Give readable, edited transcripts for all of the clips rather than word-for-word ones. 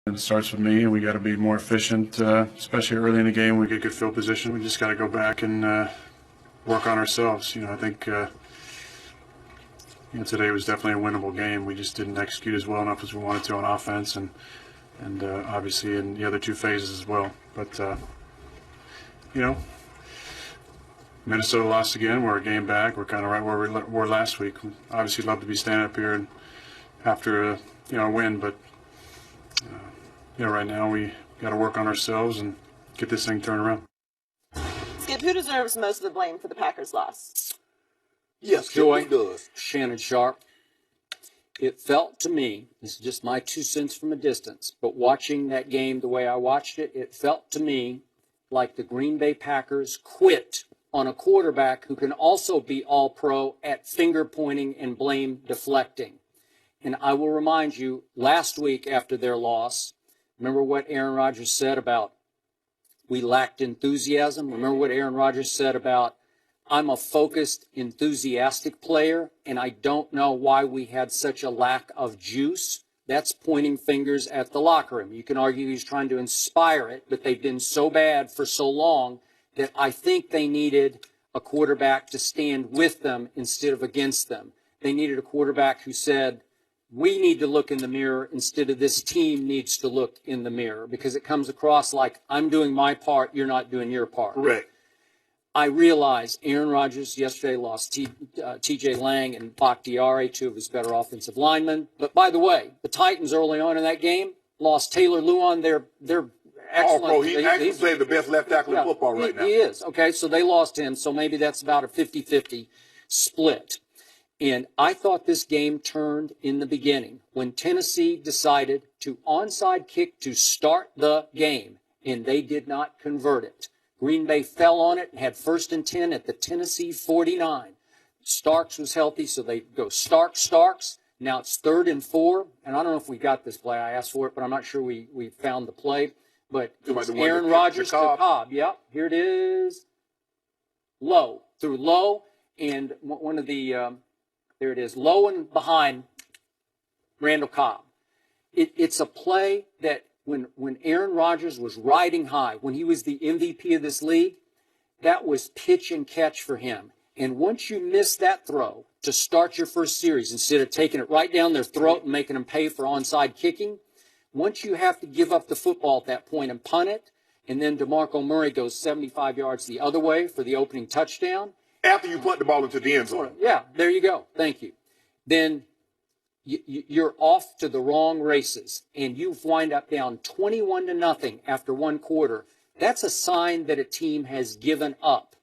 It starts with me, and we got to be more efficient, especially early in the game. We get good field position. We just got to go back and work on ourselves. I think today was definitely a winnable game. We just didn't execute as well enough as we wanted to on offense, and obviously in the other two phases as well. But Minnesota lost again. We're a game back. We're kind of right where we were last week. We obviously love to be standing up here and after a win, but. Right now we got to work on ourselves and get this thing turned around. Skip, who deserves most of the blame for the Packers' loss? Yes, Joy does. Shannon Sharp. It felt to me, this is just my 2 cents from a distance, but watching that game the way I watched it, it felt to me like the Green Bay Packers quit on a quarterback who can also be all-pro at finger pointing and blame deflecting. And I will remind you, last week after their loss, remember what Aaron Rodgers said about we lacked enthusiasm? Remember what Aaron Rodgers said about I'm a focused, enthusiastic player, and I don't know why we had such a lack of juice? That's pointing fingers at the locker room. You can argue he's trying to inspire it, but they've been so bad for so long that I think they needed a quarterback to stand with them instead of against them. They needed a quarterback who said, we need to look in the mirror instead of this team needs to look in the mirror, because it comes across like I'm doing my part, you're not doing your part. Correct. I realize Aaron Rodgers yesterday lost T.J. Lang and Bakhtiari, 2 of his better offensive linemen. But by the way, the Titans early on in that game lost Taylor Lewan. They're excellent. Bro, he's the best left tackle in football right now. He is. Okay, so they lost him. So maybe that's about a 50-50 split. And I thought this game turned in the beginning when Tennessee decided to onside kick to start the game, and they did not convert it. Green Bay fell on it and had 1st and 10 at the Tennessee 49. Starks was healthy, so they go Starks. Now it's 3rd and 4. And I don't know if we got this play. I asked for it, but I'm not sure we found the play. But it was Aaron Rodgers to Cobb. Yep, here it is. Low. Through low, and one of the... there it is, low and behind Randall Cobb. It's a play that when Aaron Rodgers was riding high, when he was the MVP of this league, that was pitch and catch for him. And once you miss that throw to start your first series, instead of taking it right down their throat and making them pay for onside kicking, once you have to give up the football at that point and punt it, and then DeMarco Murray goes 75 yards the other way for the opening touchdown, after you punt the ball into the end zone. Yeah, there you go. Thank you. Then you're off to the wrong races, and you wind up down 21-0 after 1 quarter. That's a sign that a team has given up.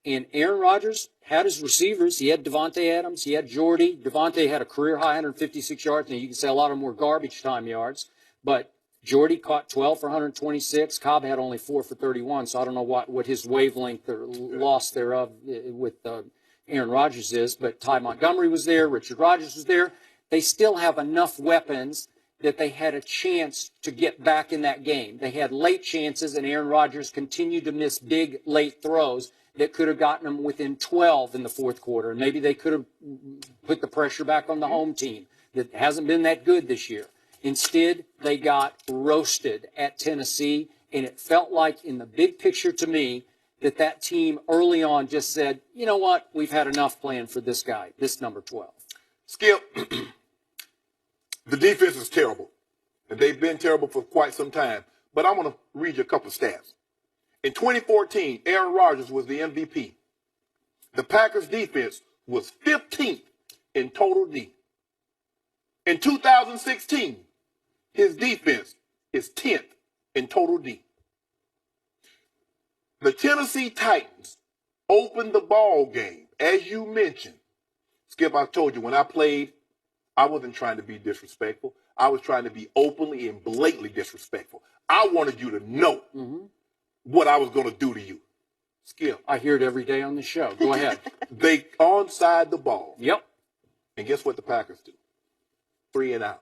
And Aaron Rodgers had his receivers. He had Devontae Adams. He had Jordy. Devontae had a career-high 156 yards, and you can say a lot of them were garbage time yards. But Jordy caught 12 for 126. Cobb had only 4 for 31, so I don't know what his wavelength or loss thereof with Aaron Rodgers is. But Ty Montgomery was there. Richard Rodgers was there. They still have enough weapons that they had a chance to get back in that game. They had late chances, and Aaron Rodgers continued to miss big late throws that could have gotten them within 12 in the 4th quarter. And maybe they could have put the pressure back on the home team that hasn't been that good this year. Instead, they got roasted at Tennessee, and it felt like in the big picture to me that team early on just said, you know what, we've had enough playing for this guy, this number 12. Skip, the defense is terrible, and they've been terrible for quite some time. But I want to read you a couple of stats. In 2014, Aaron Rodgers was the MVP. The Packers' defense was 15th in total D. In 2016, his defense is 10th in total D. The Tennessee Titans opened the ball game, as you mentioned. Skip, I told you, when I played, I wasn't trying to be disrespectful. I was trying to be openly and blatantly disrespectful. I wanted you to know what I was going to do to you. Skip. I hear it every day on the show. Go ahead. They onside the ball. Yep. And guess what the Packers do? 3 and out.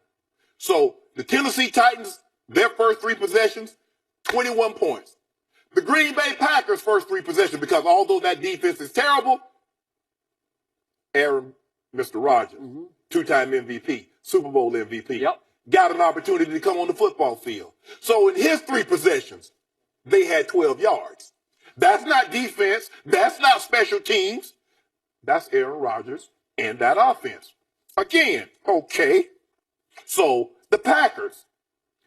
So the Tennessee Titans, their first 3 possessions, 21 points. The Green Bay Packers' first 3 possessions, because although that defense is terrible, Aaron, Mr. Rodgers, 2-time MVP, Super Bowl MVP. Yep. got an opportunity to come on the football field. So in his 3 possessions, they had 12 yards. That's not defense. That's not special teams. That's Aaron Rodgers and that offense. Again, okay. So the Packers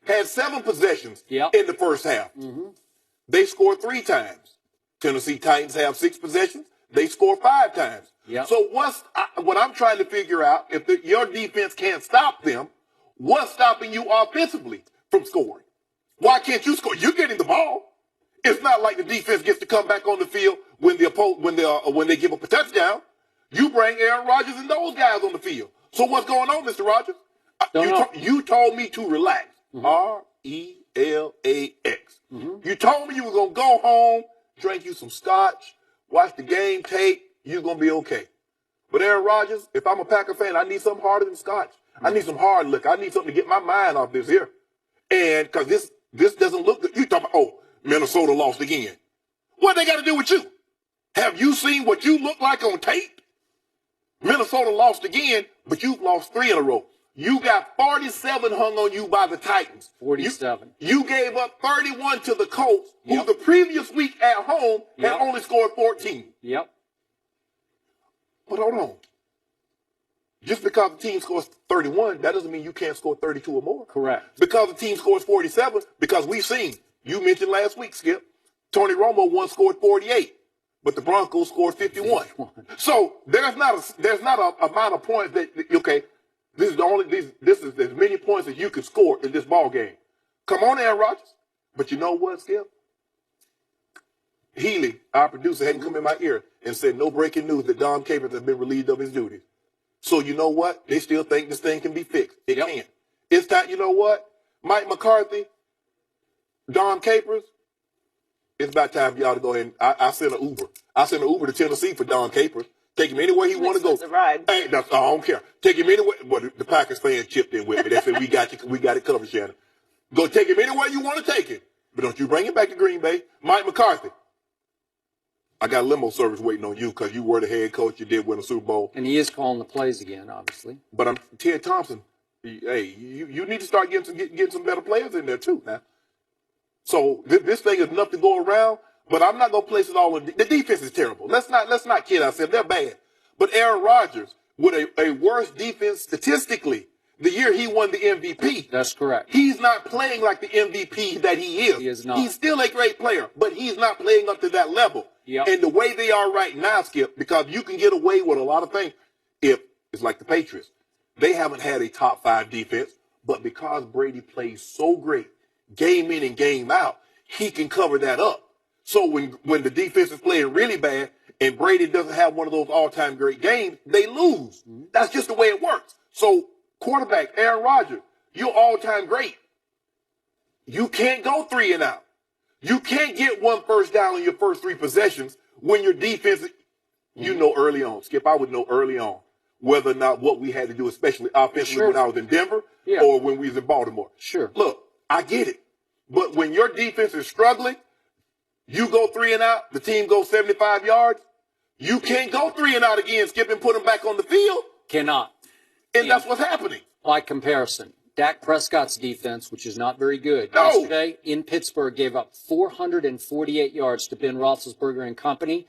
had 7 possessions in the first half. They scored 3 times. Tennessee Titans have 6 possessions. They score 5 times. So what I'm trying to figure out, if your defense can't stop them, what's stopping you offensively from scoring? Why can't you score? You're getting the ball. It's not like the defense gets to come back on the field when they give up a touchdown. You bring Aaron Rodgers and those guys on the field. So what's going on, Mr. Rodgers? You told me to relax. RELAX. You told me you were going to go home, drink you some scotch, watch the game tape. You're going to be okay. But Aaron Rodgers, if I'm a Packer fan, I need something harder than scotch. I need some hard liquor. I need something to get my mind off this here. And because this doesn't look good. You talking about, Minnesota lost again. What they got to do with you? Have you seen what you look like on tape? Minnesota lost again, but you've lost 3 in a row. You got 47 hung on you by the Titans. 47. You gave up 31 to the Colts, who the previous week at home had only scored 14. But hold on. Just because the team scores 31, that doesn't mean you can't score 32 or more. Correct. Because the team scores 47, because we've seen, you mentioned last week, Skip, Tony Romo once scored 48, but the Broncos scored 51. So there's not a amount of points that, okay, this is as many points as you can score in this ball game. Come on, Aaron Rodgers. But you know what, Skip? Healy, our producer, hadn't come in my ear and said no breaking news that Dom Capers has been relieved of his duties. So you know what? They still think this thing can be fixed. It can't. It's time. You know what? Mike McCarthy, Dom Capers, it's about time for y'all to go ahead and I sent an Uber. I sent an Uber to Tennessee for Dom Capers. Take him anywhere he want to go. Ride. Hey, I don't care. Take him anywhere. Well, the Packers fans chipped in with me. They said, we got it covered, Shannon. Go take him anywhere you want to take him. But don't you bring him back to Green Bay. Mike McCarthy, I got limo service waiting on you because you were the head coach. You did win a Super Bowl. And he is calling the plays again, obviously. But I'm Ted Thompson. Hey, you need to start getting some better players in there too now. So this thing is enough to go around. But I'm not gonna place it all in. The defense is terrible. Let's not kid ourselves. They're bad. But Aaron Rodgers, with a worse defense statistically, the year he won the MVP. That's correct. He's not playing like the MVP that he is. He is not. He's still a great player, but he's not playing up to that level. And the way they are right now, Skip, because you can get away with a lot of things if it's like the Patriots. They haven't had a top 5 defense, but because Brady plays so great, game in and game out, he can cover that up. So when the defense is playing really bad and Brady doesn't have one of those all-time great games, they lose. That's just the way it works. So quarterback, Aaron Rodgers, you're all-time great. You can't go 3 and out. You can't get 1 first down in your first 3 possessions when your defense, you know early on, Skip, I would know early on whether or not what we had to do, especially offensively when I was in Denver or when we was in Baltimore. Look, I get it. But when your defense is struggling, you go 3 and out, the team goes 75 yards. You can't go 3 and out again, Skip, and put them back on the field. Cannot. And that's what's happening. By comparison, Dak Prescott's defense, which is not very good, yesterday in Pittsburgh gave up 448 yards to Ben Roethlisberger and company,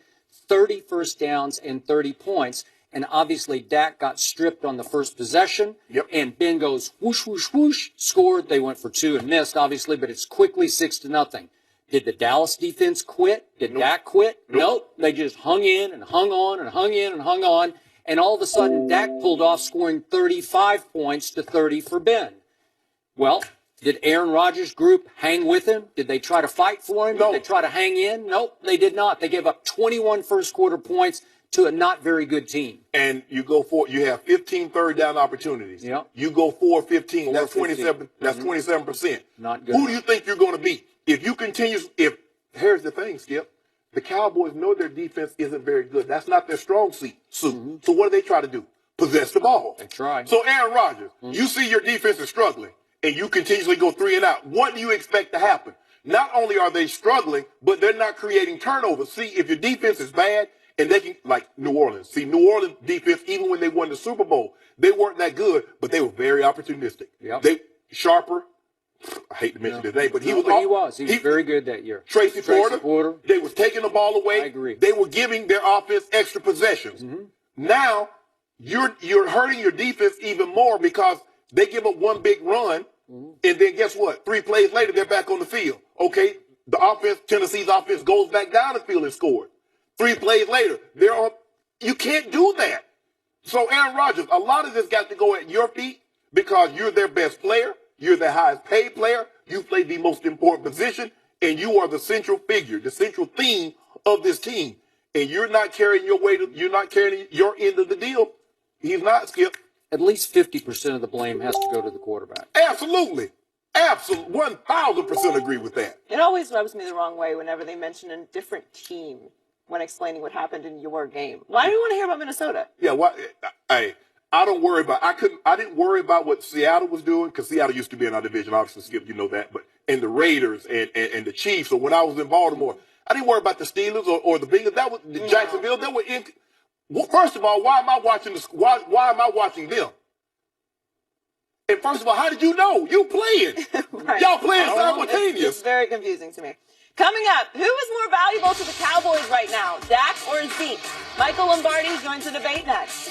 30 first downs and 30 points. And obviously, Dak got stripped on the first possession. And Ben goes whoosh, whoosh, whoosh, scored. They went for 2 and missed, obviously, but it's quickly 6-0. Did the Dallas defense quit? Did Dak quit? Nope. They just hung in and hung on and hung in and hung on. And all of a sudden, Dak pulled off scoring 35 points to 30 for Ben. Well, did Aaron Rodgers' group hang with him? Did they try to fight for him? No. Did they try to hang in? Nope, they did not. They gave up 21 first quarter points to a not very good team. And you have 15 third down opportunities. You go 4-15. That's 27. That's 27%. Not good. Who do you think you're going to beat? Here's the thing, Skip. The Cowboys know their defense isn't very good. That's not their strong suit. So what do they try to do? Possess the ball. They try. So Aaron Rodgers, you see your defense is struggling, and you continuously go 3 and out. What do you expect to happen? Not only are they struggling, but they're not creating turnovers. See, if your defense is bad, and they can, like New Orleans. See, New Orleans defense, even when they won the Super Bowl, they weren't that good, but they were very opportunistic. Sharper. I hate to mention his name, but he was. He was very good that year. Tracy Porter. They was taking the ball away. I agree. They were giving their offense extra possessions. Now you're hurting your defense even more because they give up one big run, and then guess what? 3 plays later, they're back on the field. Okay, the offense, Tennessee's offense goes back down the field and scores. 3 plays later, they're on. You can't do that. So Aaron Rodgers, a lot of this got to go at your feet because you're their best player. You're the highest paid player. You play the most important position, and you are the central figure, the central theme of this team. And you're not carrying your weight. You're not carrying your end of the deal. He's not, Skip. At least 50% of the blame has to go to the quarterback. Absolutely. Absolutely. 1,000% agree with that. It always rubs me the wrong way whenever they mention a different team when explaining what happened in your game. Why do you want to hear about Minnesota? Yeah, I don't worry about. I didn't worry about what Seattle was doing because Seattle used to be in our division. Obviously, Skip, you know that. But and the Raiders and the Chiefs. So when I was in Baltimore, I didn't worry about the Steelers or the Bengals. That was the Jacksonville. They were in. Well, first of all, why am I watching why am I watching them? And first of all, how did you know? You playing. Right. Y'all playing simultaneous. It's very confusing to me. Coming up, who is more valuable to the Cowboys right now, Dak or Zeke? Michael Lombardi joins the debate next.